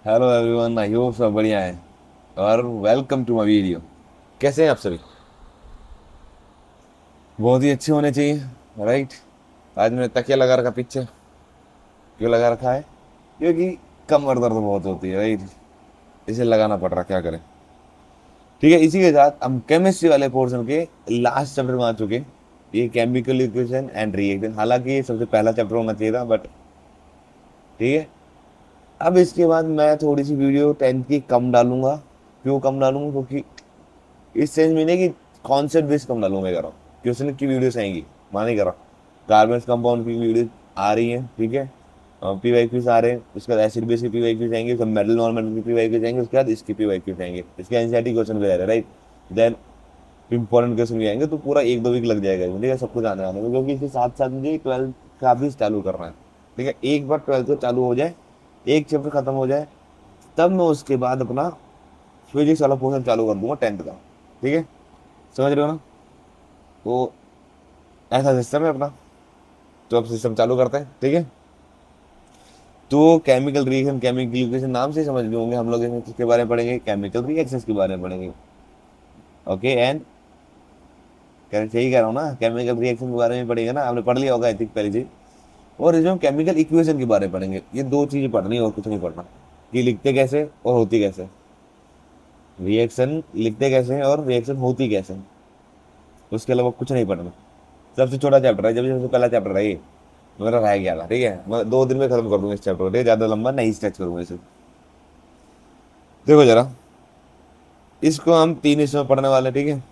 Hello everyone, I hope सब बढ़िया है और वेलकम टू माय वीडियो। कैसे हैं आप सभी? बहुत ही अच्छे होने चाहिए, राइट। आज मैंने तकिया लगा रखा पीछे। क्यों लगा रखा है? क्योंकि कमर दर्द बहुत होती है, राइट। इसे लगाना पड़ रहा, क्या करें। ठीक है, इसी के साथ हम केमिस्ट्री वाले पोर्शन के लास्ट चैप्टर में आ चुके हैं। ये केमिकल इक्वेशन एंड रिएक्शन, हालांकि ये सबसे पहला चैप्टर होना चाहिए था, बट ठीक है। अब इसके बाद मैं थोड़ी सी वीडियो 10th की कम डालूंगा। क्यों कम डालूंगा? क्योंकि इस सेंस में नहीं कि कॉन्सेप्ट बेस कम डालूंगा, मैं कर रहा हूँ क्वेश्चन की वीडियोस आएंगी। मान नहीं कर रहा। गार्मेंट्स कंपाउंड की वीडियो आ रही है, ठीक है। पी वाई क्यूज आ रहे हैं, उसके बाद एसिड बेस की पी वाई क्यूज आएंगे, उसके मेटल नॉन मेटल की पी वाई क्यूज आएंगे, उसके बाद इसकी पी वाई क्यूज आएंगे, इसके एनसीईआरटी क्वेश्चन भी आ रहे हैं, राइट। देन इंपॉर्टेंट क्वेश्चन भी आएंगे, तो पूरा 1-2 वीक लग जाएगा मुझे सब कुछ आने में, क्योंकि इसके साथ साथ मुझे 12th का भी चालू करना है। ठीक है, एक बार 12th को चालू हो जाए, एक चैप्टर खत्म हो जाए, तब मैं उसके बाद अपना फिजिक्स वाला पोर्शन चालू कर दूंगा 10th का। ठीक है, समझ रहे हो ना? तो ऐसा सिस्टम है अपना। तो अब सिस्टम चालू करते हैं, ठीक है। तो केमिकल रिएक्शन, केमिकल रिएक्शन नाम से समझ गए होंगे हम लोग इसमें किसके बारे में पढ़ेंगे, केमिकल रिएक्शंस के बारे में पढ़ेंगे। ओके एंड सही कह रहा हूँ ना, केमिकल रिएक्शन के बारे में पढ़ेंगे ना, आपने पढ़ लिया होगा आई थिंक पहले चीज। और इसमें हम केमिकल इक्वेशन के बारे में पढ़ेंगे, ये दो चीजें पढ़नी है और कुछ नहीं पढ़ना। कि लिखते कैसे और होती कैसे, रिएक्शन लिखते कैसे हैं और रिएक्शन होती कैसे, उसके अलावा कुछ नहीं पढ़ना। सबसे छोटा चैप्टर है, जब सबसे पहला चैप्टर है ये, मेरा रह गया था। ठीक है, मैं 2 दिन में खत्म कर दूंगा इस चैप्टर को, ठीक है? ज्यादा लंबा नहीं स्ट्रेच करूंगा इसे। देखो जरा, इसको हम 3 हिस्सों में पढ़ने वाले हैं, ठीक है।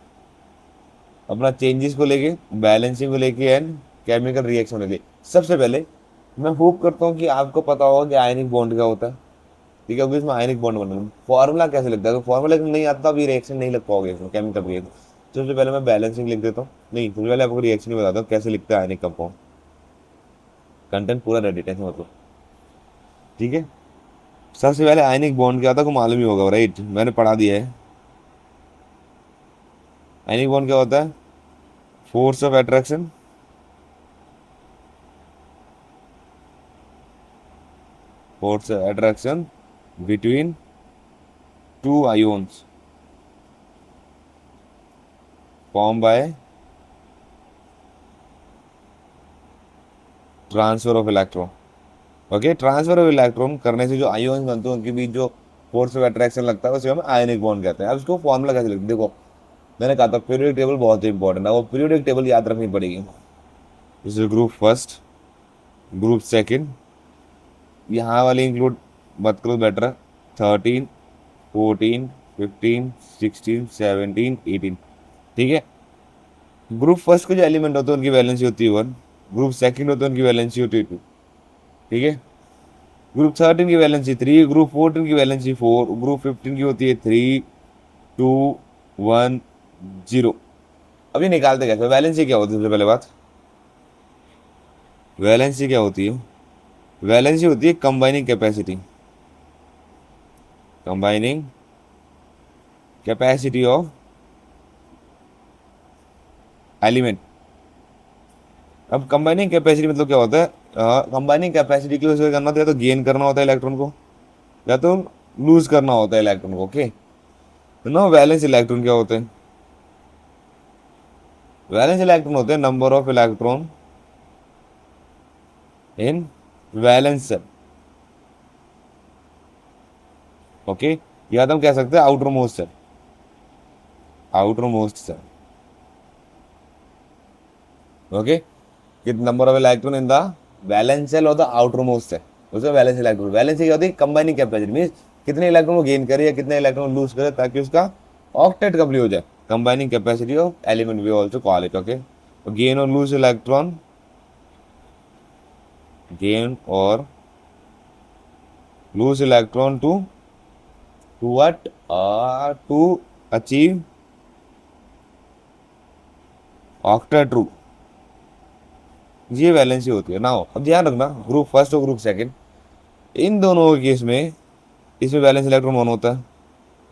अपना चेंजेस को लेके, बैलेंसिंग को लेके एंड केमिकल रिएक्शन को लेके। सबसे पहले मैं होप करता हूँ कि आपको पता होगा कि आयनिक बॉन्ड क्या होता है। ठीक है, अभी इसमें आयनिक बॉन्ड बनना फॉर्मूला कैसे लगता है, तो फॉर्मूला नहीं आता अभी रिएक्शन नहीं लग पाओगे इसमें, केमिकल रिएक्शन। सबसे पहले मैं बैलेंसिंग लिख देता हूँ, नहीं सबसे पहले आपको रिएक्शन ही बताता हूँ कैसे लिखता है आयनिक कंपाउंड। कंटेंट पूरा रेडी है मतलब, ठीक है। सबसे पहले आयनिक बॉन्ड क्या होता है को मालूम ही होगा, राइट, मैंने पढ़ा दिया है। आयनिक बॉन्ड क्या होता है? Force of attraction, force of attraction between two ions form by transfer of electron. Okay, transfer of electron करने से जो आयोन्स बनते हैं उनके बीच जो फोर्स ऑफ अट्रैक्शन लगता है उसे हम आयनिक बॉन्ड कहते हैं। अब इसको फॉर्मूला कैसे लिखते हैं? देखो, मैंने कहा था पीरियोडिक टेबल बहुत ही इंपॉर्टेंट है, वो पीरियोडिक टेबल याद रखनी पड़ेगी। जैसे ग्रुप फर्स्ट, ग्रुप सेकंड, यहाँ वाली इंक्लूड मत करो बेटर। 13, 14, 15, 16, 17, 18, ठीक है। ग्रुप फर्स्ट के जो एलिमेंट होते हैं उनकी वैलेंसी होती है 1। ग्रुप सेकंड होते हैं उनकी वैलेंसी होती है 2, ठीक है। ग्रुप 13 की वैलेंसी 3, ग्रुप 14 की वैलेंसी 4, ग्रुप 15 की होती है 3, 2, 1, 0। अभी निकालते कैसे? वैलेंसी क्या होती है? सबसे पहले बात, वैलेंसी क्या होती है? वैलेंसी होती है combining capacity, combining capacity of element. अब कंबाइनिंग कैपेसिटी मतलब क्या होता है? कंबाइनिंग कैपेसिटी के लिए उसे करना होता है, या तो गेन करना होता है इलेक्ट्रॉन को, या तो लूज करना होता है इलेक्ट्रॉन को। ओके, तो ना वैलेंस इलेक्ट्रॉन क्या होते हैं? वैलेंस इलेक्ट्रॉन होते हैं number of electron in valence shell. Okay, या तो हम कह सकते हैं outer most shell, outer most shell. Okay, कितना number of electron in the valence shell और द आउटर मोस्ट सेल, उसे वैलेंस इलेक्ट्रॉन। वैलेंस क्या होती है? कंबाइनिंग कैपेसिटी मींस कितने इलेक्ट्रॉन को गेन करे या कितने इलेक्ट्रॉन लूज करे ताकि उसका ऑक्टेट कंप्लीट हो जाए। Combining capacity of element we also call it. Okay, gain और लूज इलेक्ट्रॉन, गेन और lose electron to what, to achieve octet true, ये वैलेंसी होती है ना। अब ध्यान रखना, ग्रुप फर्स्ट और ग्रुप सेकंड, इन दोनों के केस में इसमें वैलेंस इलेक्ट्रॉन वन होता है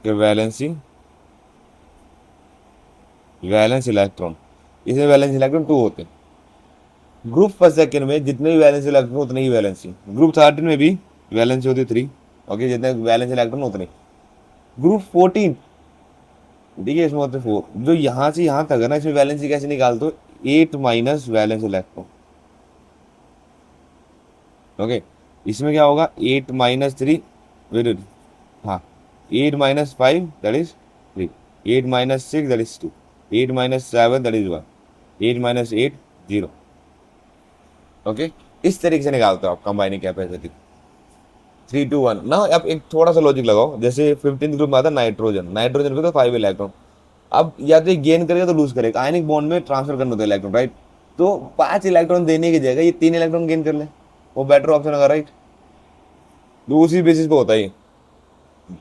कि वैलेंसी, वैलेंस इलेक्ट्रॉन, इसमें वैलेंस इलेक्ट्रॉन 2 होते हैं। ग्रुप फर्स्ट सेकंड में जितने भी वैलेंस इलेक्ट्रॉन उतने ही वैलेंसी। ग्रुप 13 में भी वैलेंसी होती है 3, ओके, जितने वैलेंस इलेक्ट्रॉन उतने। ग्रुप 14, ठीक है, इसमें होते 4। जो यहाँ से यहाँ तक है ना, इसमें वैलेंसी कैसे निकालते हो, 8 माइनस वैलेंस इलेक्ट्रॉन। ओके, इसमें क्या होगा, 8 - 3, वेट, हाँ, 8 - 5 that is 3, 8 - 6 that is 2, 8 - 7 that is 1, 8 - 8 0। Okay, इस तरीके से निकालते हो आप कंबाइनिंग कैपेसिटी। 3 to 1 ना। अब एक थोड़ा सा लॉजिक लगाओ, जैसे 15th ग्रुप में आता है नाइट्रोजन, नाइट्रोजन पे तो 5 इलेक्ट्रॉन। अब या तो गेन करेगा तो लूज करेगा, आयनिक बॉन्ड में ट्रांसफर करना होता है इलेक्ट्रॉन, राइट। तो 5 इलेक्ट्रॉन देने की जगह ये 3 इलेक्ट्रॉन गेन कर ले, वो बेटर ऑप्शन होगा, राइट। तो उसी बेसिस पे होता है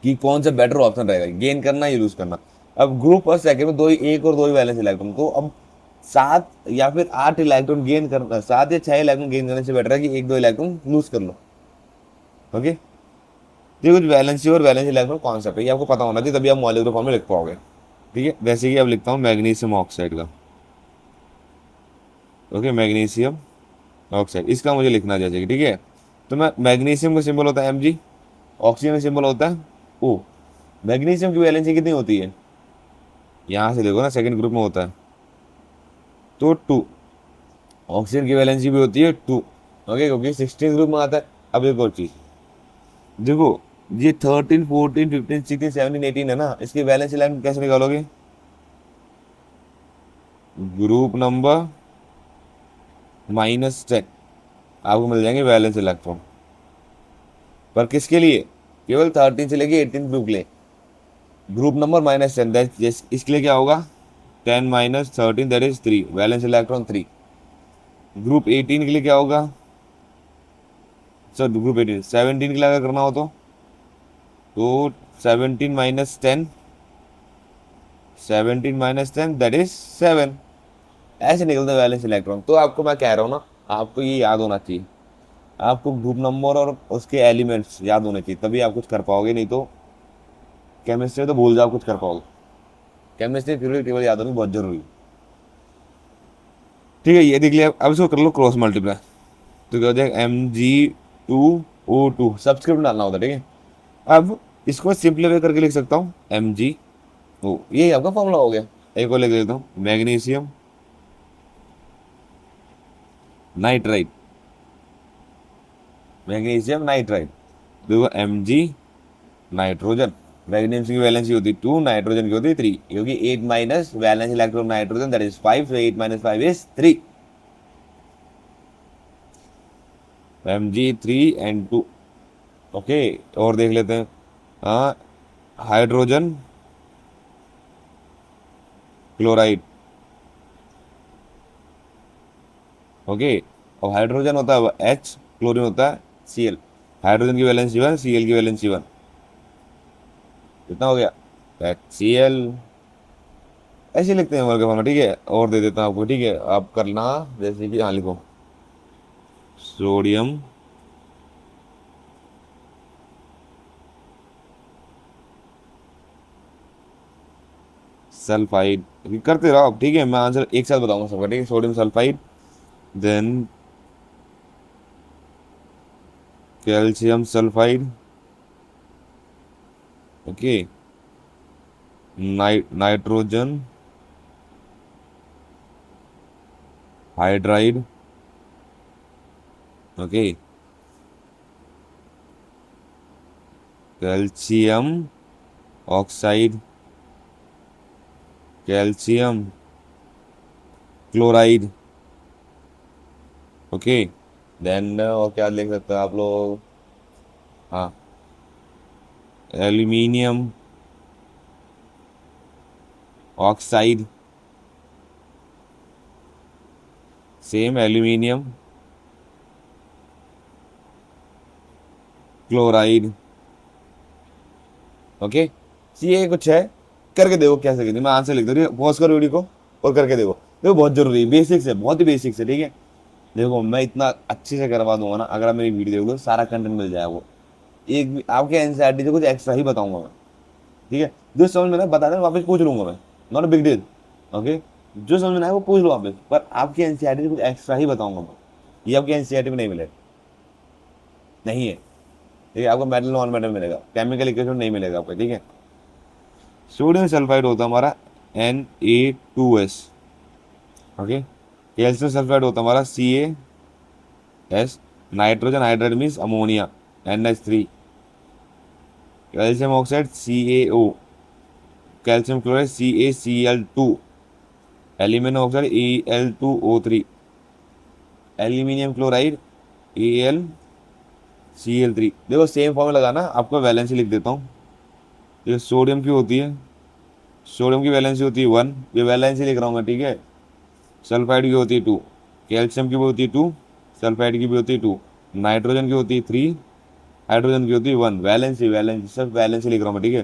कि कौन सा बेटर ऑप्शन रहेगा, गेन करना या लूज करना। अब ग्रुप और सेकंड में दो ही, एक और दो ही वैलेंस इलेक्ट्रॉन, तो अब 7 या फिर 8 इलेक्ट्रॉन गेन करना, 7 या 6 इलेक्ट्रॉन गेन करने से बेटर है कि एक दो इलेक्ट्रॉन लूज कर लो। ओके, ये कुछ वैलेंसी और वैलेंस इलेक्ट्रॉन कॉन्सेप्ट है, ये आपको पता होना चाहिए, तभी आप मॉलिक्यूलर फॉर्म में लिख पाओगे। ठीक है, जैसे कि अब लिखता हूँ मैग्नीशियम ऑक्साइड का। ओके, मैग्नीशियम ऑक्साइड, इसका मुझे लिखना जैसे कि, ठीक है। तो मैं मैग्नीशियम का सिंबल होता है Mg, ऑक्सीजन का सिंबल होता है O। मैग्नीशियम की वैलेंसी कितनी होती है, यहाँ से देखो ना, सेकंड ग्रुप में होता है तो 2। ऑक्सीजन की वैलेंसी भी होती है 2। ओके, क्योंकि 16 ग्रुप में आता है। अब एक और चीज देखो, ये 13, 14, 15, 16, 17, 18 है ना, इसकी वैलेंसी लाइन कैसे निकालोगे, ग्रुप नंबर -10 आपको मिल जाएंगे वैलेंस इलेक्ट्रॉन। पर किसके लिए, केवल 13 से लेके 18 ग्रुप के लिए, ग्रुप नंबर -10, इसके लिए क्या होगा, 10 - 13 that is 3, valence electron 3। Group 18 के लिए क्या होगा, सर ग्रुप 18, 17 के लिए अगर करना हो तो 17 - 10, 17 - 10 दैट इज 7। ऐसे निकलते वैलेंस इलेक्ट्रॉन। तो आपको मैं कह रहा हूँ ना, आपको ये याद होना चाहिए, आपको ग्रुप नंबर और उसके एलिमेंट्स याद होने चाहिए, तभी आप कुछ कर पाओगे, नहीं तो केमिस्ट्री तो भूल जाओ कुछ कर पाओगे। केमिस्ट्री पीरियडिक टेबल याद होनी बहुत जरूरी है। ठीक है, ये देख लिया, अब इसको कर लो क्रॉस मल्टीप्लाई। तो क्या हो जाएगा, Mg2O2, सब्सक्रिप्ट डालना होता है, ठीक है। अब इसको सिंप्लीफाई करके लिख सकता हूँ MgO, ये आपका फॉर्मूला हो गया। एक और लिख देता हूँ, मैग्नीशियम नाइट्राइड, मैग्नीशियम नाइट्राइड। देखो Mg नाइट्रोजन, मैग्नीशियम की वैलेंसी होती है 2, नाइट्रोजन की होती है 3, क्योंकि 8 minus valence electron nitrogen that is 5, so 8 - 5 is 3। Mg3N2। Okay, और देख लेते हैं, हाँ, हाइड्रोजन क्लोराइड। ओके, और हाइड्रोजन होता है H, क्लोरीन होता है Cl। हाइड्रोजन की वैलेंसी 1, Cl की वैलेंसी 1, कितना हो गया, HCl। ऐसे लिखते हैं वर्ग फॉर्मूला, ठीक है। और दे देता हूँ आपको, ठीक है, आप करना, जैसे कि हाँ लिखो, सोडियम सल्फाइड, करते रहो आप, ठीक है। मैं आंसर एक साथ बताऊंगा सबका, ठीक है। Sodium sulphide, then calcium sulphide, okay, nitrogen hydride, okay, calcium oxide, calcium chloride, okay. Then और क्या लिख सकते हैं आप लोग, हाँ, aluminium oxide, same aluminium chloride, okay. ये कुछ है, करके देखो कैसे करते, मैं आंसर लिख दूँ, पॉज करो वीडियो को और करके देखो। देखो बहुत जरूरी है, बेसिक्स है, बहुत ही बेसिक्स है, ठीक है। देखो मैं इतना अच्छे से करवा दूंगा ना, अगर आप मेरी वीडियो देख लो, सारा कंटेंट मिल जाएगा वो। एक भी आपके एनसीईआरटी से कुछ एक्स्ट्रा ही बताऊंगा मैं, ठीक है। जो समझ में ना बता दें, वापस पूछ लूंगा मैं, not a big deal. Okay, जो समझ में आए वो पूछ लो वापस, पर आपकी एनसीईआरटी से कुछ एक्स्ट्रा ही बताऊंगा मैं, ये आपकी एनसीईआरटी में नहीं मिलेगा, नहीं है, ठीक है, आपको मेटल नॉन मेटल मिलेगा, केमिकल इक्वेशन नहीं मिलेगा आपको, ठीक है। सोडियम सल्फाइड होता है हमारा Na2S, ओके। कैल्शियम सल्फाइड होता है हमारा CaS, nitrogen hydride means ammonia NH3, calcium oxide CaO, calcium chloride CaCl2, aluminium oxide Al2O3, aluminium chloride AlCl3। देखो सेम फॉर्मूला लगाना, आपको वैलेंसी लिख देता हूँ। ये सोडियम की होती है, सोडियम की वैलेंसी होती है 1, ये वैलेंसी लिख रहा हूँ मैं, ठीक है। सल्फाइड की होती है 2, कैल्शियम की भी होती है 2, सल्फाइड की भी होती है 2, नाइट्रोजन की होती है 3, हाइड्रोजन की होती है 1। वैलेंसी वैलेंसी सब वैलेंसी लिख रहा हूँ मैं, ठीक है।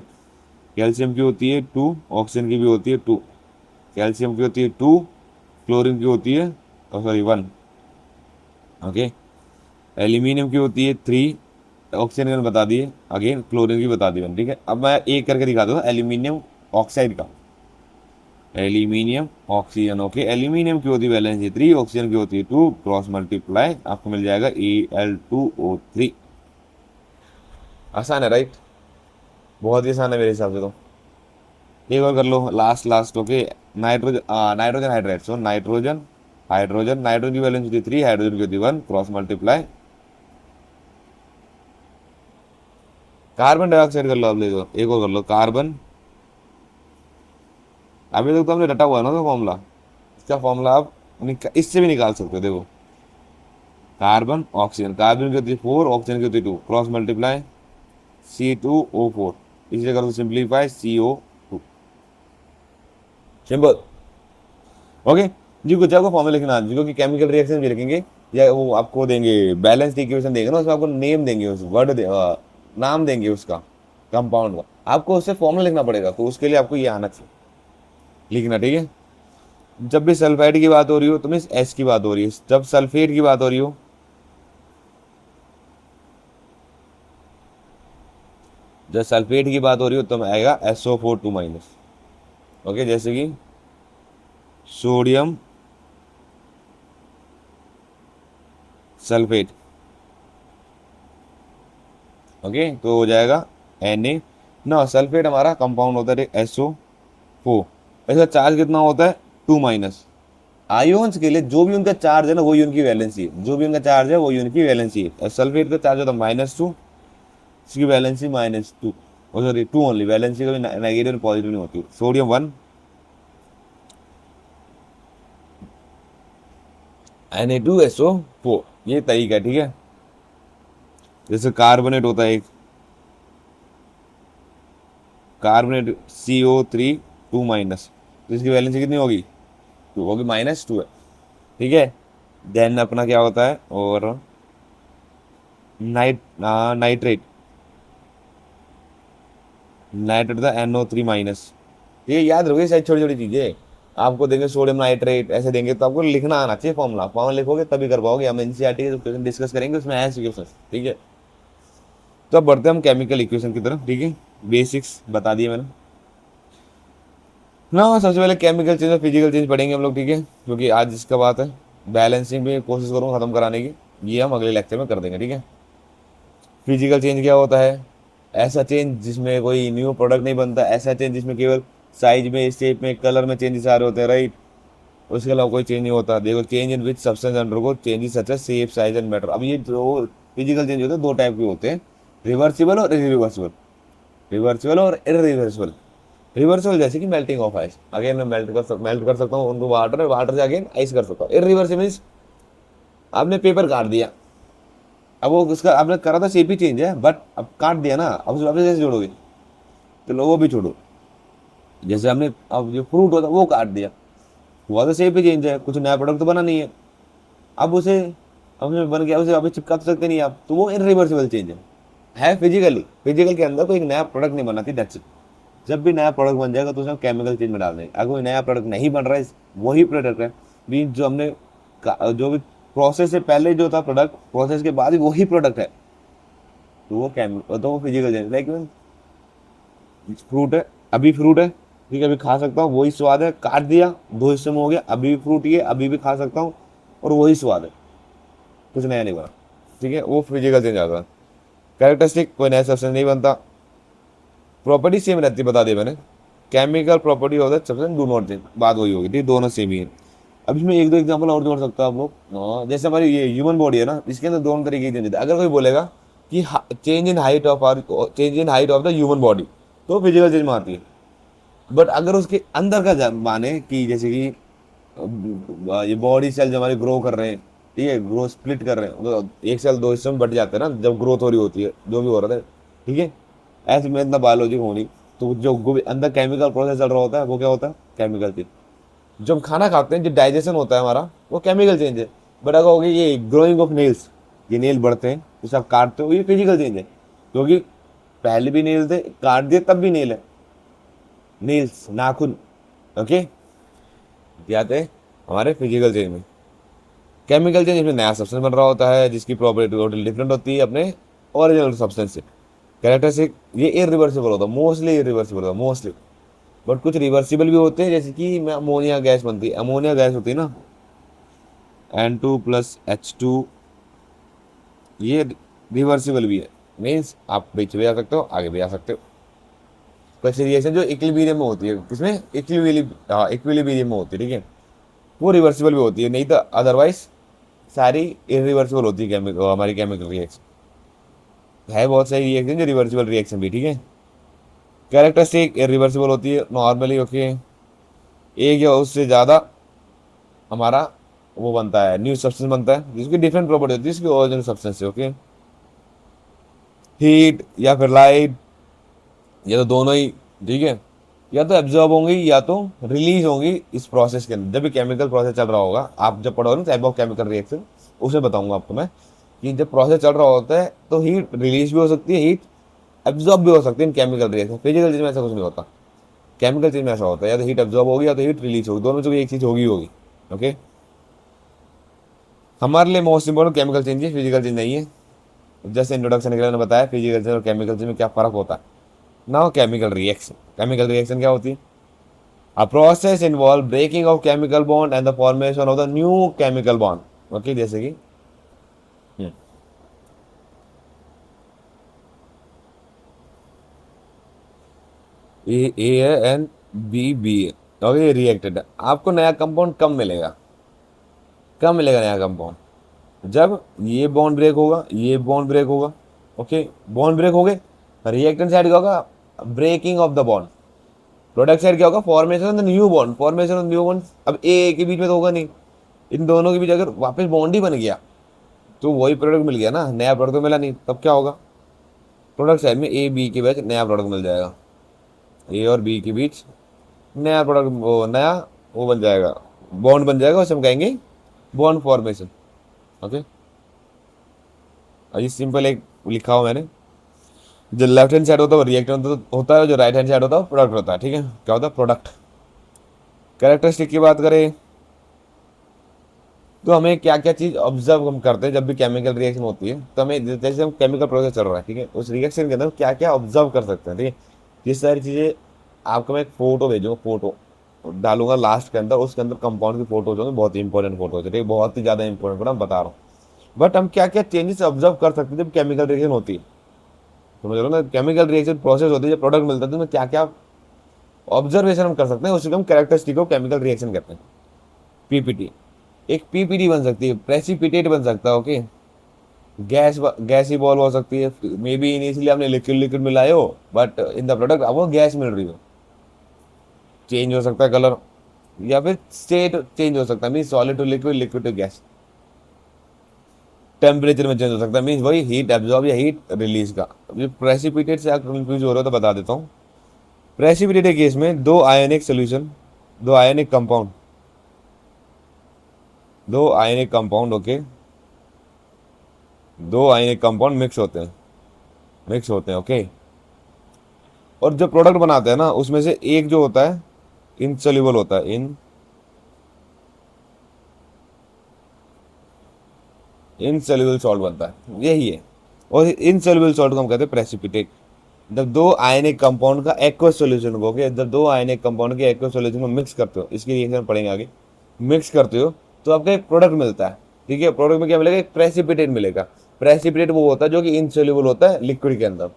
कैल्शियम की होती है 2, ऑक्सीजन की भी होती है 2, कैल्शियम की होती है 2, क्लोरीन की होती है सॉरी 1, ओके। एल्यूमिनियम की होती है 3, ऑक्सीजन का बता दिए, अगेन क्लोरीन की बता दी मैंने, ठीक है। अब मैं एक करके दिखा दूँ एल्यूमिनियम ऑक्साइड का, एल्यूमिनियम ऑक्सीजन, ओके। एल्यूमिनियम की होती है वैलेंसी 3, ऑक्सीजन की होती है 2, क्रॉस मल्टीप्लाई आपको मिल जाएगा Al2O3। आसान है राइट, बहुत ही आसान है मेरे हिसाब से तो। एक और कर लो, last last, okay. Nitrogen nitrogen hydride, so nitrogen hydrogen, nitrogen की वैलेंसी होती है 3, हाइड्रोजन की होती है 1, क्रॉस मल्टीप्लाई। कार्बन डाइऑक्साइड कर लो, अब ले लो एक और कर लो, कार्बन। अभी तक तो हमने रटा हुआ है ना तो फॉर्मूला, इसका फॉर्मूला आप इससे भी निकाल सकते हो, देखो। कार्बन ऑक्सीजन, कार्बन की होती है 4, ऑक्सीजन की होती है 2, क्रॉस मल्टीप्लाई C2O4, इसलिए कर दो सिंप्लीफाई CO2, सिंपल, ओके। जी कुछ आपको फॉर्मूला लिखना, जिनको कि केमिकल रिएक्शन भी लिखेंगे, या वो आपको देंगे बैलेंस इक्वेशन देंगे ना, उसमें आपको नेम देंगे, उस वर्ड नाम देंगे उसका, कंपाउंड का, आपको उससे फॉर्मूला लिखना पड़ेगा, तो उसके लिए आपको ये आना चाहिए लिखना, ठीक है। जब भी सल्फाइड की बात हो रही हो तो मीन्स एस की बात हो रही है, जब सल्फेट की बात हो रही हो, जब सल्फेट की बात हो रही हो तो आएगा SO4 2-, ओके। जैसे कि सोडियम सल्फेट, ओके, तो हो जाएगा Na ना। सल्फेट हमारा कंपाउंड होता है SO4, इसका चार्ज कितना होता है 2-। आयोन्स के लिए जो भी उनका चार्ज है ना वही उनकी वैलेंसी है, जो भी उनका चार्ज है वही उनकी वैलेंसी है। और सल्फेट का चार्ज होता है -2, इसकी वैलेंसी -2, सॉरी 2 ओनली, वैलेंसी कभी नेगेटिव पॉजिटिव नहीं होती। सोडियम 1 Na2SO4, ये तरीका है, ठीक है। जैसे कार्बोनेट होता है एक, कार्बोनेट CO3 2-, तो इसकी वैलेंसी कितनी होगी 2 होगी, -2 है, ठीक है। देन अपना क्या होता है, और नाइट्रेट, नाइट्रेट था NO3-। ये याद रखोगे शायद, छोटी छोटी चीजें आपको देंगे, सोडियम नाइट्रेट ऐसे देंगे तो आपको लिखना आना चाहिए फॉर्मूला, फॉर्मूला लिखोगे तभी कर पाओगे। हम एनसीईआरटी के क्वेश्चन डिस्कस करेंगे, उसमें है क्वेश्चन, ठीक है। तो अब बढ़ते हैं हम केमिकल इक्वेशन की तरफ, ठीक है। बेसिक्स बता दिए मैंने ना। सबसे पहले केमिकल चेंज और फिजिकल चेंज पढ़ेंगे हम लोग, ठीक है, क्योंकि आज इसका बात है। बैलेंसिंग भी कोशिश करूँगा खत्म कराने की, ये हम अगले लेक्चर में कर देंगे, ठीक है। फिजिकल चेंज क्या होता है, ऐसा चेंज जिसमें कोई न्यू प्रोडक्ट नहीं बनता, ऐसा चेंज जिसमें केवल साइज में, शेप में, कलर में चेंजेस आ रहे होते हैं, राइट। उसके अलावा कोई चेंज नहीं होता। देखो, change in which substance undergo changes such as shape, size and matter. अब ये जो फिजिकल चेंज होते हैं दो टाइप के होते हैं, रिवर्सिबल और इरिवर्सिबल। रिवर्सिबल और इरिवर्सिबल। रिवर्सिबल जैसे कि मेल्टिंग ऑफ आइस, अगेन मैं मेल्ट कर सकता हूँ उनको वाटर, वाटर से अगेन आइस कर सकता हूँ। इरिवर्सिबल मीन्स आपने पेपर काट दिया, अब वो उसका आपने करा था शेप ही चेंज है, बट अब काट दिया ना, अब उसे वापस कैसे जोड़ोगे, तो लो वो भी छोड़ो। जैसे हमने अब जो फ्रूट होता है वो काट दिया, हुआ तो शेप ही चेंज है, कुछ नया प्रोडक्ट तो बना नहीं है। अब उसे अब उसमें बन गया, उसे अभी चिपका तो सकते नहीं आप, तो वो इरिवर्सिबल चेंज है फिजिकली। फिजिकल के अंदर कोई नया प्रोडक्ट नहीं बनाती, दैट्स इट। जब भी नया प्रोडक्ट बन जाएगा तो उसमें केमिकल चेंज में डाल देंगे। अगर कोई नया प्रोडक्ट नहीं बन रहा है, वही प्रोडक्ट है, मीन जो हमने जो भी प्रोसेस से पहले जो था प्रोडक्ट, प्रोसेस के बाद भी वही प्रोडक्ट है, तो वो केमिकल, तो वो फिजिकल चेंज। लाइक फ्रूट है, अभी फ्रूट है, ठीक है, अभी खा सकता हूँ, वही स्वाद है, काट दिया दो हिस्से में हो गया, अभी भी फ्रूट ही है, अभी भी खा सकता हूँ और वही स्वाद है, कुछ नया नहीं बना, ठीक है, वो फिजिकल चेंज आता है। कैरेक्टरिस्टिक, कोई नया सब्सटेंस नहीं बनता। प्रॉपर्टी सेम रहती है, बता दिया मैंने। Chemical property of the substance do not change, बात वही होगी, ठीक, दोनों सेम ही है। अब इसमें एक दो एग्जांपल और जोड़ सकते हो आप लोग। जैसे हमारी ये ह्यूमन बॉडी है ना, इसके अंदर दोनों तरीके की चेंज होती है। अगर कोई बोलेगा कि change in height of or change in height of the human body, तो फिजिकल चेंज में आती है। बट अगर उसके अंदर का माने कि जैसे कि ये बॉडी सेल जो हमारे ग्रो कर रहे हैं, ठीक है, ग्रो स्प्लिट कर रहे हैं, तो एक सेल दो हिस्सों में बट जाते हैं ना जब ग्रोथ हो रही होती है, जो भी हो रहा है, ठीक है। ऐसे में इतना बायोलॉजी होनी, तो जो अंदर केमिकल प्रोसेस चल रहा होता है वो क्या होता है, केमिकल चेंज। जब हम खाना खाते हैं, जो डाइजेशन होता है हमारा, वो केमिकल चेंज है। बट अगर होगी ये ग्रोइंग ऑफ नेल्स, ये नेल बढ़ते हैं, जैसे आप काटते हो, ये फिजिकल चेंज है, क्योंकि पहले भी नेल थे, काट दिए तब भी नेल है, नेल्स नाखून। ओके, क्या आते हैं हमारे फिजिकल चेंज में। केमिकल चेंज, इसमें नया सब्सटेंस बन रहा होता है जिसकी प्रॉपर्टी टोटल डिफरेंट होती है अपने ओरिजिनल सब्सटेंस से। कैरेक्टरिस्टिक, ये इरिवर्सिबल होता है, मोस्टली इरिवर्सिबल होता है, मोस्टली। बट कुछ रिवर्सिबल भी होते हैं, जैसे कि अमोनिया गैस बनती है, अमोनिया गैस होती है ना, N2+H2, ये रिवर्सिबल भी है। मीन्स आप पीछे भी आ सकते हो, आगे भी आ सकते हो। कुछ रिएक्शन जो इक्विलिब्रियम में होती है, किसमें, इक्विलिब्रियम में होती है, ठीक है, वो रिवर्सिबल भी होती है, नहीं तो अदरवाइज सारी इरिवर्सिबल होती है केमिकल, हमारी केमिकल रिएक्शन है। बहुत सारी रिएक्शन जो रिवर्सिबल रिएक्शन भी, ठीक है। कैरेक्टरिस्टिक इरिवर्सिबल होती है नॉर्मली, ओके। एक या उससे ज़्यादा हमारा वो बनता है, न्यू सब्सटेंस बनता है जिसकी डिफरेंट प्रॉपर्टी होती है इसकी ओरिजिनल सब्सटेंस से, ओके। हीट या फिर लाइट, या तो दोनों ही, ठीक है, या तो एब्जॉर्ब होंगी या तो रिलीज होंगी इस प्रोसेस के अंदर। जब भी केमिकल प्रोसेस चल रहा होगा, आप जब पढ़ोगे ना टाइप ऑफ केमिकल रिएक्शन, उसे बताऊंगा आपको मैं, कि जब प्रोसेस चल रहा होता है तो हीट रिलीज भी हो सकती है, हीट एब्जॉर्ब भी हो सकती है इन केमिकल रिएक्शन। फिजिकल चीज में ऐसा कुछ नहीं होता, केमिकल चीज में ऐसा होता है, या तो हीट एब्जॉर्ब होगी या तो हीट रिलीज होगी, दोनों में से कोई एक चीज होगी होगी, ओके। हमारे लिए मोस्ट इंपॉर्टेंट केमिकल चेंज है, फिजिकल चेंज नहीं है। जैसे इंट्रोडक्शन के लिए मैंने बताया फिजिकल चेंज और केमिकल चेंज में क्या फर्क होता है। Now chemical reaction, chemical reaction क्या होती है, a process involve breaking of chemical bond and the formation of the new chemical bond, okay. जैसे कि ए है एन बी है, ओके, रिएक्टेड है। आपको नया कंपाउंड कब मिलेगा, कब मिलेगा नया कंपाउंड, जब ये बॉन्ड ब्रेक होगा, ये बॉन्ड ब्रेक होगा, ओके। बॉन्ड ब्रेक हो गए, रिएक्टेंट साइड क्या होगा, breaking of the bond. Product side क्या होगा, formation of the new bond, formation of new bond. अब ए के बीच में तो होगा नहीं, इन दोनों के बीच अगर वापस बॉन्ड ही बन गया तो वही प्रोडक्ट मिल गया ना, नया प्रोडक्ट तो मिला नहीं, तब क्या होगा, प्रोडक्ट साइड में ए बी के बीच नया प्रोडक्ट मिल जाएगा, ए और बी के बीच नया प्रोडक्ट, वो नया वो बन जाएगा, बॉन्ड बन जाएगा, उसे हम कहेंगे बॉन्ड फॉर्मेशन, ओके। ये सिंपल एक लिखा हुआ मैंने, जो लेफ्ट हैंड साइड होता है वो रिएक्टेंट होता है, जो राइट हैंड साइड होता है वो प्रोडक्ट होता है, ठीक है। क्या होता है, प्रोडक्ट। कैरेक्टरिस्टिक की बात करें तो हमें क्या क्या चीज़ ऑब्जर्व हम करते हैं जब भी केमिकल रिएक्शन होती है, तो हमें जैसे हम केमिकल प्रोसेस चल रहा है, ठीक है, उस रिएक्शन के अंदर क्या क्या ऑब्जर्व कर सकते हैं, ठीक है। ये सारी चीज़ें आपको मैं एक फोटो भेजूंगा, फोटो डालूंगा लास्ट के अंदर, उसके अंदर कंपाउंड की फोटो होगी, बहुत ही इंपॉर्टेंट फोटो होती है, ठीक है, बहुत ही ज़्यादा इंपॉर्टेंट फोटो, बता रहा हूँ। बट हम क्या क्या चेंजेस ऑब्जर्व कर सकते हैं जब केमिकल रिएक्शन होती है, समझ रहे हो ना, केमिकल रिएक्शन प्रोसेस होती है, जब प्रोडक्ट मिलता है तो क्या क्या ऑब्जर्वेशन हम कर सकते हैं, उसी को हम कैरेक्टरिस्टिक ऑफ केमिकल रिएक्शन कहते हैं। पीपीटी, एक पीपीटी बन सकती है, प्रेसिपिटेट बन सकता है, ओके। गैस इवॉल्व हो सकती है, मे बी इनिशियली आपने लिक्विड लिक्विड मिलाए हो, बट इन द प्रोडक्ट आपको गैस मिल रही हो, चेंज हो सकता है कलर, या फिर स्टेट चेंज हो सकता है, mean solid to liquid, liquid to gas. Temperature में चेंज हो सकता है, मीन वही हीट एब्जॉर्ब या हीट रिलीज का। प्रेसिपिटेट से आप कंफ्यूज हो रहे हो तो बता देता हूँ। प्रेसिपिटेट केस में दो आयनिक सोल्यूशन, दो आयनिक कंपाउंड, दो आयनिक कंपाउंड, ओके, दो आयनिक कंपाउंड मिक्स होते हैं, मिक्स होते हैं, ओके। और जो प्रोडक्ट बनाते हैं ना उसमें से एक जो होता है इनसोल्यूबल होता है, इनसोल्यूबल सॉल्ट बनता है, यही है। और इनसोल्यूबल सॉल्ट को हम कहते हैं प्रेसिपिटेट। जब दो आयनिक कंपाउंड का एक्वस सॉल्यूशन को, ओके, जब दो आयनिक कंपाउंड के एक्वस सॉल्यूशन को मिक्स करते हो, इसकी रिएक्शन पढ़ेंगे आगे, मिक्स करते हो तो आपका एक प्रोडक्ट मिलता है, ठीक है। प्रोडक्ट में क्या मिलेगा, एक प्रेसिपिटेट मिलेगा। प्रेसिपिटेट वो होता है जो कि इनसोल्यूबल होता है लिक्विड के अंदर।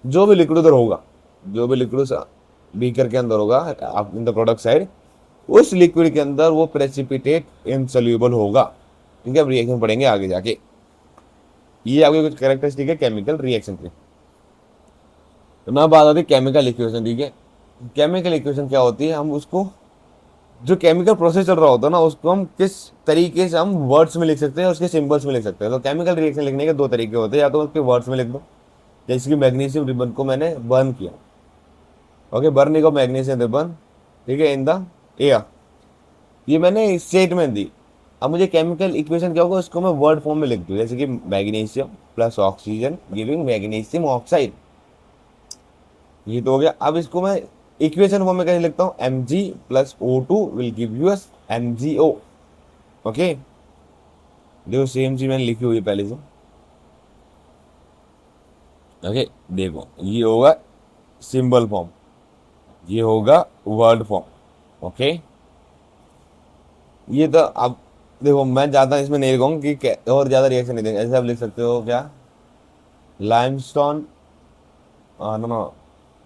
जो भी लिक्विड उधर होगा, जो भी लिक्विड बीकर के अंदर होगा इन द प्रोडक्ट साइड, उस लिक्विड के अंदर वो प्रेसिपिटेट इनसोल्यूबल होगा। ठीक है, अब रिएक्शन पढ़ेंगे आगे जाके। ये आपके कुछ कैरेक्टरिस्टिक है केमिकल रिएक्शन के। तो ना बात आती है केमिकल इक्वेशन। ठीक है, केमिकल इक्वेशन क्या होती है, हम उसको जो केमिकल प्रोसेस चल रहा होता है ना उसको हम किस तरीके से हम वर्ड्स में लिख सकते हैं, उसके सिंबल्स में लिख सकते हैं। तो केमिकल रिएक्शन लिखने के दो तरीके होते हैं, या तो उसके वर्ड्स में लिख दो, जैसे कि मैग्नीशियम रिबन को मैंने बर्न किया, okay, burning of magnesium ribbon, ठीक है, इन द एयर, ये मैंने स्टेटमेंट दी। अब मुझे केमिकल इक्वेशन क्या होगा, उसको मैं वर्ड फॉर्म में लिख दूँ, जैसे कि magnesium plus oxygen giving magnesium oxide, ये तो हो गया। अब इसको मैं इक्वेशन फॉर्म में कैसे लिखता हूँ, Mg plus O2 will give you us MgO। Okay, देखो सेम चीज मैंने लिखी हुई है पहले से। ओके, देखो ये होगा सिंबल फॉर्म, ये होगा वर्ड फॉर्म। ओके, ये तो अब देखो मैं ज़्यादा इसमें नहीं लिखूंगा कि और ज़्यादा रिएक्शन नहीं देंगे। ऐसे आप लिख सकते हो क्या, limestone, no no,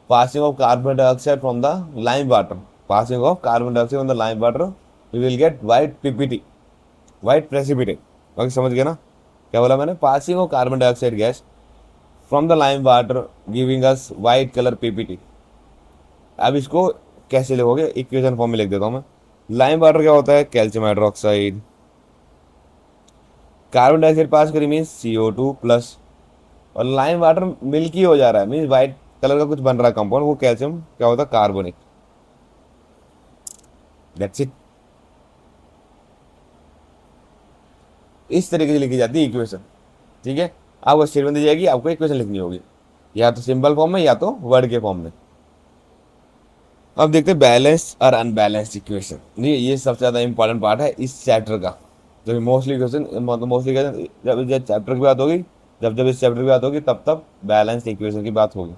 passing of carbon dioxide from the lime water, passing of carbon dioxide from the lime water, we will get white ppt, white precipitate। Okay, समझ गए ना क्या बोला मैंने, passing of carbon dioxide gas from the lime water giving us white color ppt। अब इसको कैसे लिखोगे, इक्वेशन फॉर्म में लिख देता हूँ मैं। लाइम वाटर क्या होता है, कैल्शियम हाइड्रोक्साइड, कार्बन डाइऑक्साइड पास करी मीन्स CO2 प्लस, और लाइम वाटर मिल्की हो जा रहा है मीन्स व्हाइट कलर का कुछ बन रहा है कंपाउंड, वो कैल्शियम क्या होता है, कार्बोनिक। That's it. इस तरीके से लिखी जाती है इक्वेशन। ठीक है, आपको स्टेटमेंट दी जाएगी, आपको इक्वेशन लिखनी होगी, या तो सिंबल फॉर्म में या तो वर्ड के फॉर्म में। अब देखते हैं बैलेंस और अनबैलेंस्ड इक्वेशन। ये सबसे ज़्यादा इंपॉर्टेंट पार्ट है इस चैप्टर का। जब मोस्टली क्वेश्चन, मतलब मोस्टली जब चैप्टर की बात होगी, जब जब इस चैप्टर की बात होगी तब तब बैलेंस इक्वेशन की बात होगी,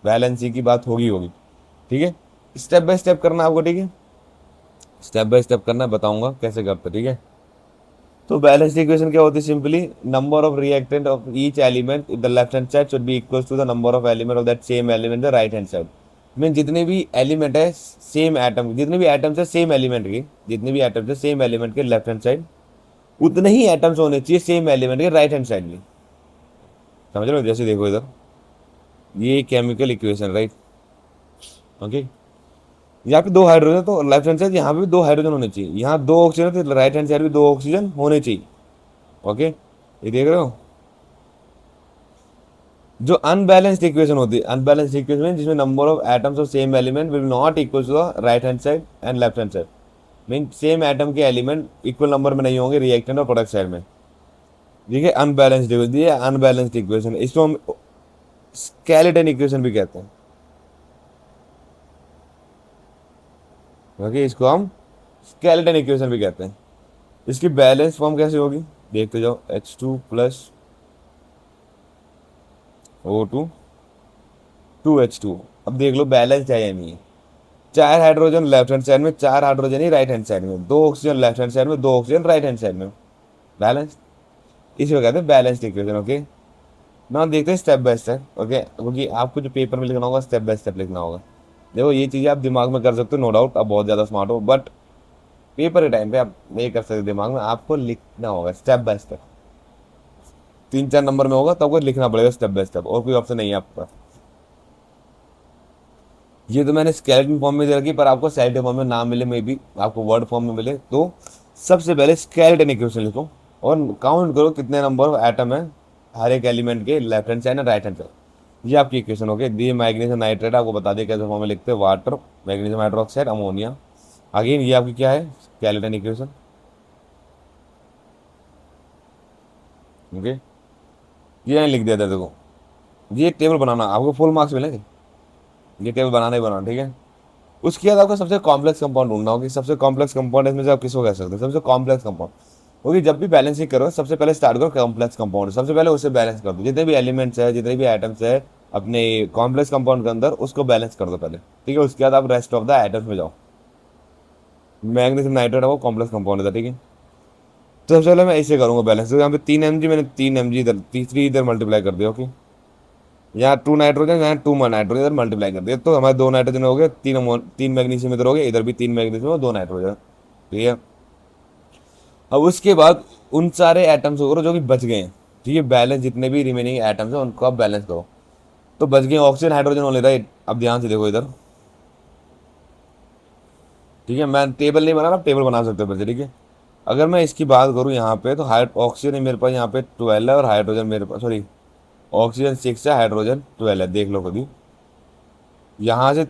बैलेंसिंग की बात होगी। ठीक है, स्टेप बाय स्टेप करना आपको। ठीक है, स्टेप बाय स्टेप करना, बताऊंगा कैसे करते। ठीक है, तो बैलेंस इक्वेशन क्या होती है, simply number of reactant of each element in the left hand side should be equal to the number of element of that same element the right hand side. Mean जितने भी element है same atom, जितने भी atoms है same element के, जितने भी atoms है सेम एलिमेंट के लेफ्ट हैंड साइड, उतने ही एटम्स होने चाहिए सेम एलिमेंट के राइट हैंड साइड में। समझ रहे हो, जैसे देखो इधर ये केमिकल इक्वेशन, राइट। ओके, यहाँ पे दो हाइड्रोजन, तो लेफ्ट हैंड साइड यहाँ पे भी दो हाइड्रोजन होने चाहिए, यहाँ दो ऑक्सीजन, तो राइट हैंड साइड भी दो ऑक्सीजन होने चाहिए। ओके, ये देख रहे हो। जो अनबैलेंस्ड इक्वेशन होती है, अनबैलेंस्ड इक्वेशन जिसमें number of atoms of same element will not equal to the right hand side and left hand side. Mean same atom के एलिमेंट इक्वल नंबर में नहीं होंगे रिएक्टेंट और प्रोडक्ट साइड में। ठीक है, अनबैलेंस्ड इक्वेशन, ये अनबैलेंस्ड इक्वेशन, इसको हम स्केलेटन इक्वेशन भी कहते हैं। ओके, इसको हम स्केलेटन इक्वेशन भी कहते हैं। इसकी बैलेंस फॉर्म कैसे होगी, देखते जाओ, H2 प्लस O2 2H2। अब देख लो बैलेंस है या नहीं है। चार हाइड्रोजन लेफ्ट हैंड साइड में, चार हाइड्रोजन ही राइट हैंड साइड में, दो ऑक्सीजन लेफ्ट हैंड साइड में, दो ऑक्सीजन राइट हैंड साइड में, बैलेंस, इसी को कहते हैं बैलेंस्ड इक्वेशन। ओके, ना देखते हैं स्टेप बाय स्टेप। ओके, क्योंकि आपको जो पेपर में लिखना होगा स्टेप बाय स्टेप लिखना होगा। देखो ये चीज़ें आप दिमाग में कर सकते हो, नो डाउट आप बहुत ज़्यादा स्मार्ट हो, बट पेपर के टाइम पे आप नहीं कर सकते दिमाग में, आपको लिखना होगा स्टेप बाय स्टेप। 3-4 नंबर में होगा तो आपको लिखना पड़ेगा स्टेप बाय स्टेप, और कोई ऑप्शन नहीं है आपके पास। ये तो मैंने स्केलेटन फॉर्म में दे रखी, पर आपको स्केलेटन फॉर्म में ना मिले, मे बी आपको वर्ड फॉर्म में मिले, तो सबसे पहले स्केलेटन इक्वेशन लिखो और काउंट करो कितने नंबर ऑफ एटम है हर एक एलिमेंट के लेफ्ट हैंड साइड और राइट हैंड साइड। ये आपकी इक्वेशन हो गई। दी मैग्नीशियम नाइट्रेट, आपको बता दिया कैसे फॉर्म में लिखते हैं, water, magnesium hydroxide, ammonia. Again ये आपकी क्या है, स्केलेटन इक्वेशन। ओके, ये लिख दिया था, देखो ये टेबल बनाना, आपको फुल मार्क्स मिलेंगे, ये टेबल बनाना ही बनाना। ठीक है, उसके बाद आपको सबसे कॉम्प्लेक्स कंपाउंड ढूंढना होगा, सबसे कॉम्प्लेक्स कंपाउंड इसमें से आप किसको कह सकते हैं, सबसे कॉम्प्लेक्स कंपाउंड। क्योंकि जब भी बैलेंसिंग करो सबसे पहले स्टार्ट करो कॉम्प्लेक्स कंपाउंड, सबसे पहले उससे बैलेंस कर दो, जितने भी एलिमेंट्स है, जितने भी आइटम्स है अपने कॉम्प्लेक्स कंपाउंड के अंदर, उसको बैलेंस कर दो पहले। ठीक है, उसके बाद आप रेस्ट ऑफ द आइटम्स में जाओ। मैग्नीशियम नाइट्रेट है वो कॉम्प्लेक्स कंपाउंड था। ठीक है, तो सबसे पहले मैं ऐसे करूंगा बैलेंस, तो यहाँ पे 3 mg, मैंने 3 mg इधर, तीसरी इधर मल्टीप्लाई कर दिया। ओके, यहाँ 2 नाइट्रोजन, यहाँ 2 नाइट्रोजन इधर मल्टीप्लाई कर दिया, तो हमारे 2 नाइट्रोजन हो गए, 3 मैग्नीशियम इधर हो गए, इधर भी 3 मैग्नीशियम और 2 नाइट्रोजन। ठीक है, अब उसके बाद उन सारे एटम्स को करो जो कि बच गए हैं। ठीक है, बैलेंस जितने भी रिमेनिंग एटम्स हैं उनको आप बैलेंस करो। तो बच गए ऑक्सीजन, हाइड्रोजन ओनली, राइट। अब ध्यान से देखो इधर। ठीक है, मैं टेबल नहीं बना रहा, टेबल बना सकते हो फिर से। ठीक है, अगर मैं इसकी बात करूँ यहाँ पे, तो ऑक्सीजन है मेरे पास यहाँ पे 12 है, और हाइड्रोजन मेरे पास, सॉरी, ऑक्सीजन 6 है, हाइड्रोजन 12 है। देख लो कभी, यहाँ से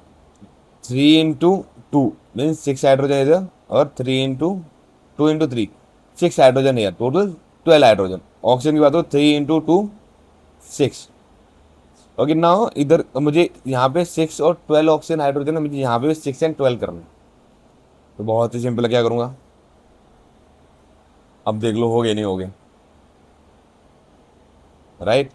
3 × 2 मीन 6 हाइड्रोजन इधर, और 3 × 2 × 3 6 हाइड्रोजन है, टोटल 12 हाइड्रोजन। ऑक्सीजन की बात हो 3 × 2 6। और कितना हो इधर, मुझे यहाँ पे 6 और 12 ऑक्सीजन हाइड्रोजन है, मुझे यहाँ पे भी 6 एंड 12 करना है। तो बहुत ही सिंपल है, क्या करूँगा, अब देख लो हो गए नहीं हो गए, राइट।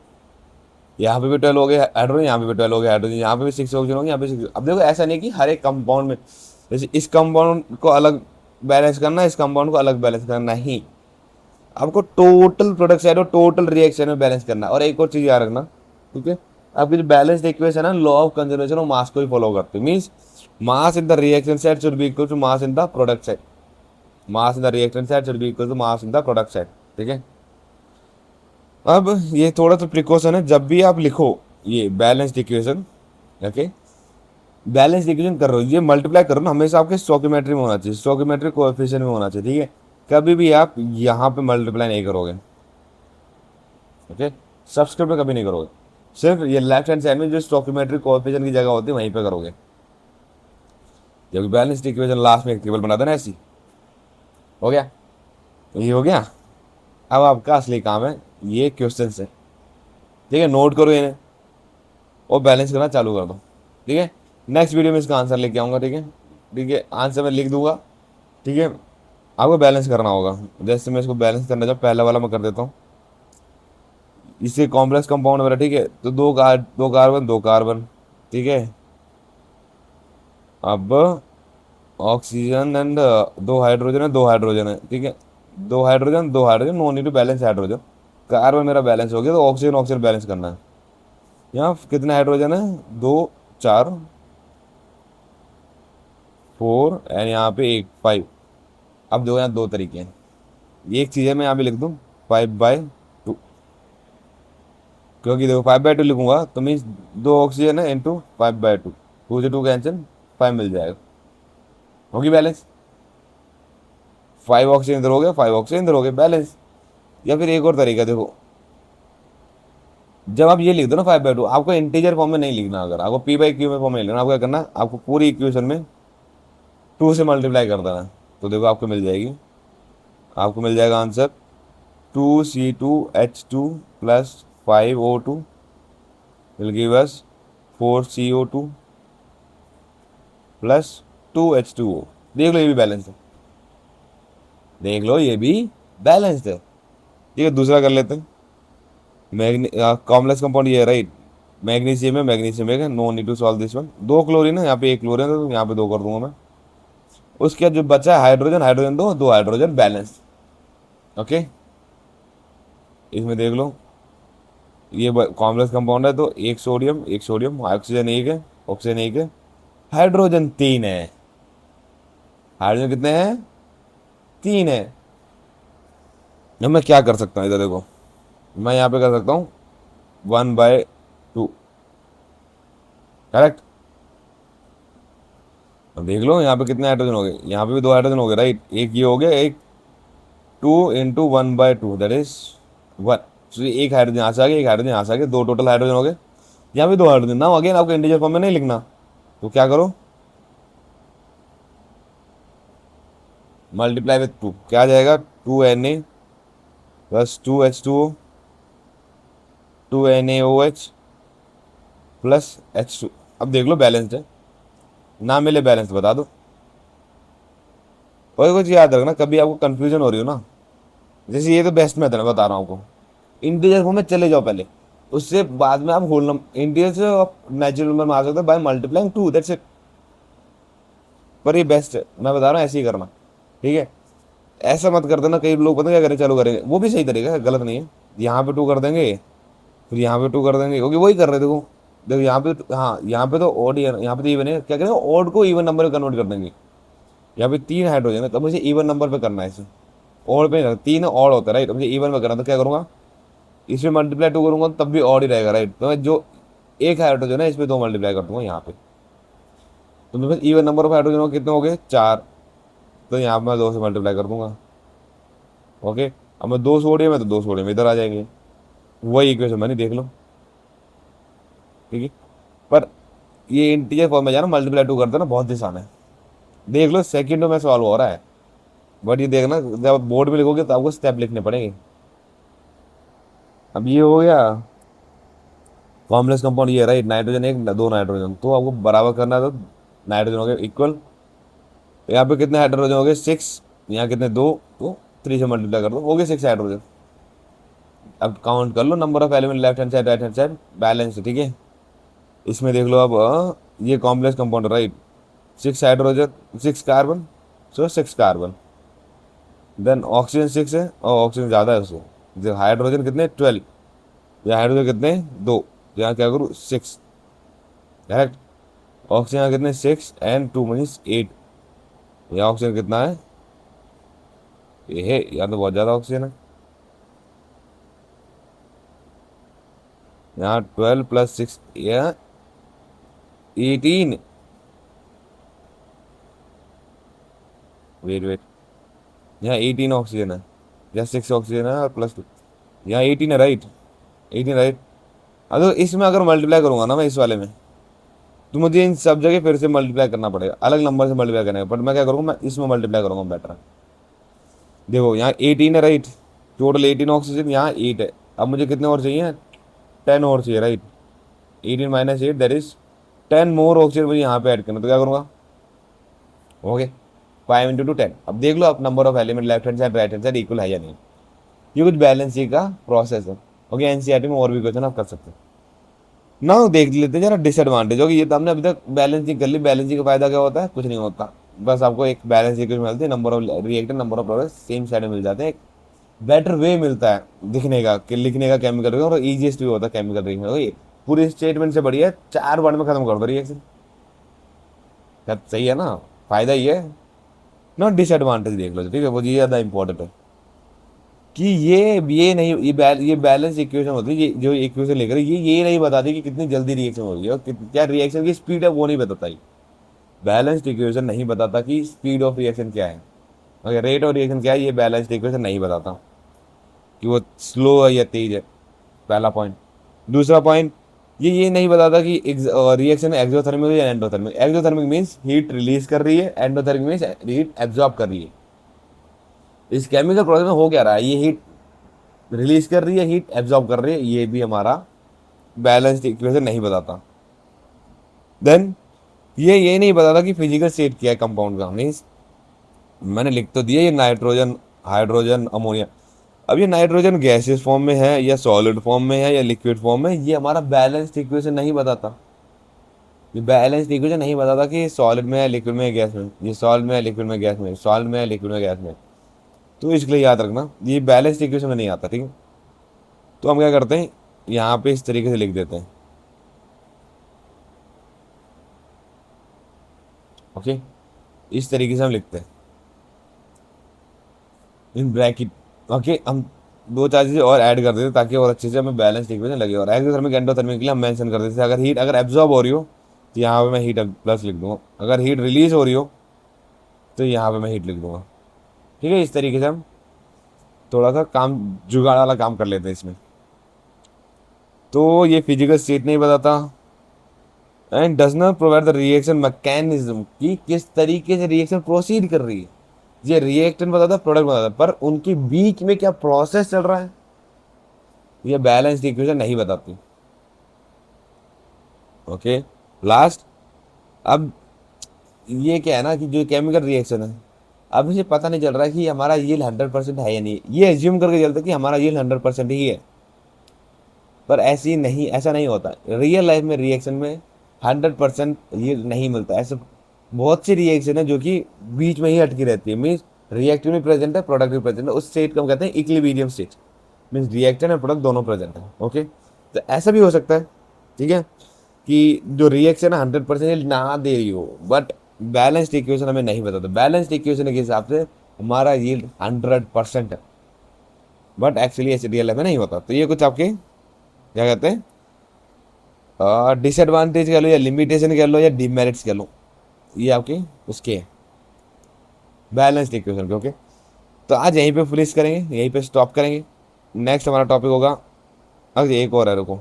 यहाँ पे भी 12 हो गए हाइड्रोजन, यहाँ पे भी 12 हो गए हाइड्रोजन, यहाँ पे भी 6 ऑक्सीजन हो गए, यहाँ पे 6। अब देखो ऐसा नहीं कि हर एक कंपाउंड में, जैसे इस कंपाउंड को अलग बैलेंस करना, इस कंपाउंड को अलग बैलेंस करना ही, आपको टोटल प्रोडक्ट साइड और टोटल रिएक्शन में बैलेंस करना। और एक और चीज याद रखना, ठीक है, आपकी जो बैलेंस इक्वेशन है, लॉ ऑफ कंजर्वेशन और मास को ही फॉलो करते हैं। Means mass in the reaction side should be equal to mass in the product side, mass in the reaction side should be equal to mass in the product side. ठीक है, अब ये थोड़ा सा प्रिकॉशन है, जब भी आप लिखो ये balanced equation, okay, balance equation कर रहे हो, ये मल्टीप्लाई कर रहे हो ना, हमेशा आपके स्टोकियोमेट्री में होना चाहिए, स्टोकियोमेट्री कोएफिशिएंट में होना चाहिए। ठीक है, कभी भी आप यहाँ पे मल्टीप्लाई नहीं करोगे। ओके, सब्सक्रिप्ट में कभी नहीं करोगे, सिर्फ ये लेफ्ट हैंड साइड में जो स्टोकियोमेट्री कोएफिशिएंट की जगह होती है वहीं पे करोगे। जब बैलेंस्ड इक्वेशन लास्ट में एक टेबल बना देना ऐसी। हो गया, ये हो गया। अब आपका असली काम है ये क्वेश्चन है। ठीक है, नोट करो इन्हें और बैलेंस करना चालू कर दो। ठीक है, नेक्स्ट वीडियो में इसका आंसर लेके आऊँगा। ठीक है, ठीक है, आंसर मैं लिख दूंगा। ठीक है, आपको बैलेंस करना होगा। जैसे मैं इसको बैलेंस करना, जब पहला वाला मैं कर देता हूँ, इससे कॉम्प्लेक्स कंपाउंड मेरा। ठीक है, तो दो कार्बन, दो कार्बन। ठीक है, अब ऑक्सीजन एंड दो हाइड्रोजन है, दो हाइड्रोजन है। ठीक है, दो हाइड्रोजन, दो hydrogen, no need to balance hydrogen. Carbon मेरा बैलेंस हो गया, तो ऑक्सीजन ऑक्सीजन बैलेंस करना है। यहाँ कितने हाइड्रोजन है, दो, चार, 4, एंड यहाँ पे एक, 5। अब दो, यहाँ दो तरीके हैं। एक चीज़ है, मैं यहाँ पे लिख दूँ 5/2, क्योंकि देखो 5/2 लिखूंगा तो मीन्स दो ऑक्सीजन है इंटू 5/2, 2 से 2 कैंसिल, 5 मिल जाएगा। होगी बैलेंस, 5 ऑक्सीजन इधर हो गया, 5 ऑक्सीजन इधर हो गया, बैलेंस। या फिर एक और तरीका देखो, जब आप ये लिख दो ना 5/2, आपको इंटीजर फॉर्म में नहीं लिखना। अगर आपको p/q में फॉर्म में लिखना, आपको क्या करना, आपको पूरी इक्वेशन में 2 से मल्टीप्लाई कर देना। तो देखो आपको मिल जाएगी, आपको मिल जाएगा answer 2C2H2 plus 5O2 will give us 4CO2 plus 2H2O। देख लो ये भी बैलेंस है, देख लो ये भी बैलेंस्ड है। ठीक है, दूसरा कर लेते हैं। कॉम्प्लेक्स कंपाउंड ये है, राइट। मैग्नीशियम है, मैग्नीशियम है, no need to solve this one. दो क्लोरीन है, यहाँ पे एक क्लोरीन है, तो यहाँ पे दो कर दूंगा मैं। उसके बाद जो बचा है हाइड्रोजन, हाइड्रोजन दो, दो हाइड्रोजन बैलेंस। ओके, इसमें देख लो ये कॉम्प्लेक्स कंपाउंड है, तो एक सोडियम, एक सोडियम, ऑक्सीजन एक है, ऑक्सीजन एक है, हाइड्रोजन 3 है। हाइड्रोजन कितने हैं, 3 है। अब मैं क्या कर सकता हूँ, इधर देखो, मैं यहाँ पे कर सकता हूँ 1/2, करेक्ट। अब देख लो यहाँ पे कितने हाइड्रोजन हो गए, यहाँ पे भी दो हाइड्रोजन हो गए, राइट। एक ये हो गया, एक 2 × 1/2 दैट इज 1। तो एक हाइड्रोजन यहाँ से आ गया, एक हाइड्रोजन यहाँ से आ गया, दो टोटल हाइड्रोजन हो गए। यहाँ भी दो हाइड्रोजन ना, अगेन आपको इंटीजर फॉर्म में नहीं लिखना, तो क्या करो, मल्टीप्लाई विथ 2, क्या आ जाएगा, 2Na plus 2H2O, 2NaOH plus H2। अब देख लो बैलेंस्ड है, ना मिले बैलेंस बता दो। और कुछ याद रखना, कभी आपको कंफ्यूजन हो रही हो ना, जैसे ये तो बेस्ट मेथड है, बता रहा हूँ आपको। इंटीजर फॉर्म में चले जाओ पहले, उससे बाद में आप होल नंबर, इंटीजर से आप नेचुरल नंबर में आ सकते हो बाय मल्टीप्लाइंग 2, दैट्स इट। पर ये बेस्ट है, मैं बता रहा हूँ ऐसे ही करना। ठीक है, ऐसा मत कर देना, कई लोग पता क्या करें, चलो करेंगे, वो भी सही तरीका है, गलत नहीं है। यहाँ पे 2 कर देंगे, फिर यहाँ पे 2 कर देंगे, क्योंकि वही कर रहे थे। देखो देखो यहाँ पे हाँ, यहाँ पे तो ऑड, यहाँ पे तो इवन है, क्या करेंगे ऑड को इवन नंबर में कन्वर्ट कर देंगे। यहाँ पे 3 हाइड्रोजन है, तो मुझे इवन नंबर पे करना है इसे, ऑड पे नहीं, 3 ऑड होता है राइट, मुझे इवन में करना, तो क्या करूँगा, इसमें मल्टीप्लाई 2 करूंगा तब भी ऑड ही रहेगा राइट। तो मैं जो एक हाइड्रोजन है इसमें 2 मल्टीप्लाई कर दूंगा यहाँ पे, तो मेरे पास इवन नंबर ऑफ हाइड्रोजन हो कितने हो गए 4, तो यहाँ पे मैं 2 से मल्टीप्लाई कर दूंगा। ओके, अब मैं 2 सोडियम है तो 2 सोडियम इधर आ जाएंगे, वही इक्वेशन बनी, देख लो। ठीक है, पर ये इंटीजर फॉर्म में जाना, मल्टीप्लाई 2 कर देना बहुत आसान है, देख लो सेकंडों में सॉल्व हो रहा है। बट ये देखना जब बोर्ड में लिखोगे तो आपको स्टेप लिखने पड़ेंगे। अब ये हो गया कॉम्प्लेक्स कंपाउंड, ये राइट, नाइट्रोजन एक 2 नाइट्रोजन, तो आपको बराबर करना है, तो नाइट्रोजन हो गए इक्वल, यहाँ पे कितने हाइड्रोजन हो गए 6, यहाँ कितने 2, तो 3 से मल्टीप्लाई कर दो, हो गए 6 हाइड्रोजन। अब काउंट कर लो number of element left hand side right hand side, balance. ठीक है, इसमें देख लो अब ये complex compound right, 6 hydrogen 6 carbon, so 6 carbon, then oxygen 6 है और ऑक्सीजन ज़्यादा है उसको, जो हाइड्रोजन कितने 12, या हाइड्रोजन कितने 2, यहाँ क्या करूँ 6, करेक्ट। ऑक्सीजन यहाँ कितने 6 एंड 2 मीन्स 8, यहाँ ऑक्सीजन कितना है, ये है, यहाँ तो बहुत ज़्यादा ऑक्सीजन है, यहाँ 12 + 6 यहाँ 18, वेट वेट, यहाँ 18 ऑक्सीजन है, यहाँ 6 ऑक्सीजन है और +2, यहाँ 18 है राइट, 18 राइट। अगर इसमें अगर मल्टीप्लाई करूंगा ना मैं इस वाले में, तो मुझे इन सब जगह फिर से मल्टीप्लाई करना पड़ेगा, अलग नंबर से मल्टीप्लाई करने का, बट मैं क्या करूँगा, मैं इसमें मल्टीप्लाई करूँगा बेटर है। देखो यहाँ 18 है राइट, टोटल 18 ऑक्सीजन, यहाँ 8 है, अब मुझे कितने और चाहिए, 10 और चाहिए right, 18 - 8 that is 10 more oxygen मुझे यहाँ पे ऐड करना, तो क्या करूँगा, ओके 5 × 2 10। अब देख लो आप number of element left hand side right hand side equal है या नहीं, ये कुछ बैलेंसिंग का प्रोसेस है। ओके, एनसीईआरटी में और भी क्वेश्चन आप कर सकते हैं ना। देख लेते हैं जरा डिसएडवांटेज, होगी ये तो हमने अभी तक बैलेंसिंग कर ली, बैलेंसिंग का फायदा क्या होता है, कुछ नहीं होता, बस आपको एक बैलेंस इक्वेशन मिलती है, number of reactor number of product same side में मिल जाते हैं, एक बेटर वे मिलता है दिखने का कि लिखने का केमिकल, और ईजिएस्ट वे होता है केमिकल रिएक्शन, पूरी स्टेटमेंट से बढ़िया 4 वर्ड में खत्म कर दो रिएक्शन, सही है ना, फायदा ही है ना। डिसएडवांटेज देख लो ठीक है, वो ये ज़्यादा इंपॉर्टेंट है कि ये नहीं, ये बैलेंस इक्वेशन होती है, ये जो इक्वेशन लेकर ये नहीं बताती कि कितनी जल्दी रिएक्शन हो रही है और क्या रिएक्शन की स्पीड है, वो नहीं बताता ही। बैलेंस्ड इक्वेशन नहीं बताता कि स्पीड ऑफ रिएक्शन क्या है, अगर रेट ऑफ रिएक्शन क्या है, ये बैलेंस्ड इक्वेशन नहीं बताता कि वो स्लो है या तेज है, पहला पॉइंट। दूसरा पॉइंट, ये नहीं बताता कि रिएक्शन एक्सोथर्मिक है या endothermic. Exothermic means heat release कर रही है, एंडोथर्मिक मीन्स हीट एब्जॉर्ब कर रही है। इस केमिकल प्रोसेस में हो क्या रहा है, ये हीट रिलीज कर रही है, हीट एब्जॉर्ब कर रही है, ये भी हमारा बैलेंस्ड इक्वेशन नहीं बताता। देन ये नहीं बताता कि फिजिकल स्टेट क्या है कंपाउंड का, मीन्स मैंने लिख तो दिया ये नाइट्रोजन हाइड्रोजन अमोनिया, अब ये नाइट्रोजन गैसियस फॉर्म में है या सॉलिड फॉर्म में है या लिक्विड फॉर्म में, ये हमारा बैलेंस्ड इक्वेशन नहीं बताता। ये बैलेंस्ड इक्वेशन नहीं बताता कि सॉलिड में है लिक्विड में है गैस में, ये सॉलिड में है लिक्विड में गैस में, सॉलिड में है लिक्विड में गैस में, तो इसके लिए याद रखना ये बैलेंस्ड इक्वेशन में नहीं आता। ठीक है, तो हम क्या करते हैं, यहाँ पे इस तरीके से लिख देते हैं। ओके, इस तरीके से हम लिखते हैं इन ब्रैकेट। ओके, हम 2-4 चीज़ें और ऐड कर देते ताकि और अच्छे से हमें बैलेंस इक्वेशन लगे, और एक्सोथर्मिक एंडोथर्मिक के लिए हम मेंशन कर देते, अगर हीट अगर एब्जॉर्ब हो रही हो तो यहाँ पे मैं हीट प्लस लिख दूंगा, अगर हीट रिलीज हो रही हो तो यहाँ पे मैं हीट लिख दूंगा। ठीक है, इस तरीके से हम थोड़ा सा काम जुगाड़ वाला काम कर लेते हैं इसमें। तो ये फिजिकल स्टेट नहीं बताता and does not provide the reaction mechanism कि किस तरीके से रिएक्शन प्रोसीड कर रही है। ये रिएक्टेंट बताता, प्रोडक्ट बताता, पर उनके बीच में क्या प्रोसेस चल रहा है ये बैलेंस्ड इक्वेशन नहीं बताती। ओके, लास्ट, अब ये क्या है ना कि जो केमिकल रिएक्शन है, अब मुझे पता नहीं चल रहा है कि हमारा यील्ड 100% है या नहीं, ये एज्यूम करके चलता है कि हमारा यील्ड 100% ही है, पर ऐसी नहीं, ऐसा नहीं होता रियल लाइफ में। रिएक्शन में 100% यील्ड नहीं मिलता, ऐसे बहुत सी रिएक्शन है जो कि बीच में ही अटकी रहती है, मीन्स रिएक्टिव भी प्रेजेंट है, प्रोडक्ट भी प्रेजेंट है, उस स्टेट को हम कहते हैं इक्विलिब्रियम स्टेट, मीन्स रिएक्टेंट और प्रोडक्ट दोनों प्रेजेंट है। ओके, तो ऐसा भी हो सकता है, ठीक है, कि जो रिएक्शन है 100% ना दे रही हो, बट बैलेंस्ड इक्वेशन हमें नहीं बताता। बैलेंस्ड इक्वेशन के हिसाब से हमारा यील्ड 100% है, बट एक्चुअली ऐसे रियल में नहीं होता। तो ये कुछ आपके क्या कहते हैं डिसएडवांटेज कह लो या लिमिटेशन कह लो या डिमेरिट्स कह लो, ये आपके उसके बैलेंस्ड इक्वेशन के। ओके, तो आज यहीं पे फिनिश करेंगे, यहीं पे स्टॉप करेंगे। नेक्स्ट हमारा टॉपिक होगा, अब एक और है, रुको,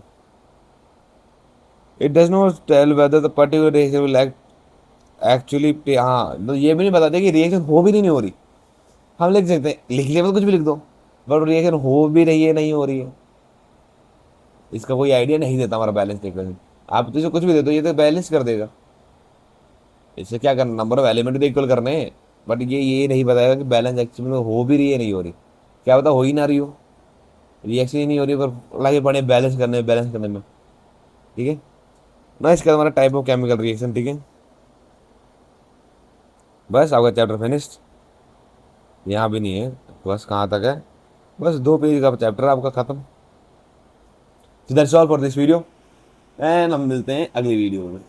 it does not tell whether the particular reaction will actually, हाँ, तो ये भी नहीं बताते कि रिएक्शन हो भी नहीं हो रही। हम लिख सकते हैं, लिख लिया तो कुछ भी लिख दो, बट रिएक्शन हो भी रही है नहीं हो रही है, इसका कोई आइडिया नहीं देता हमारा बैलेंस इक्वेशन। आप तो इसे कुछ भी दे दो, ये तो बैलेंस कर देगा। इससे क्या करना, नंबर ऑफ एलिमेंट तो इक्वल करने हैं, बट ये नहीं बताएगा कि बैलेंस एक्चुअली में हो भी रही है नहीं हो रही। क्या पता हो ही ना रही हो, रिएक्शन ही नहीं हो रही, पर लगे पड़े बैलेंस करने में। ठीक है ना, इसका हमारा टाइप ऑफ केमिकल रिएक्शन। ठीक है, बस आपका चैप्टर फिनिश्ड। यहाँ भी नहीं है, बस कहाँ तक है, बस 2 पेज का चैप्टर आपका खत्म। That's all for this video, and हम मिलते हैं अगली वीडियो में।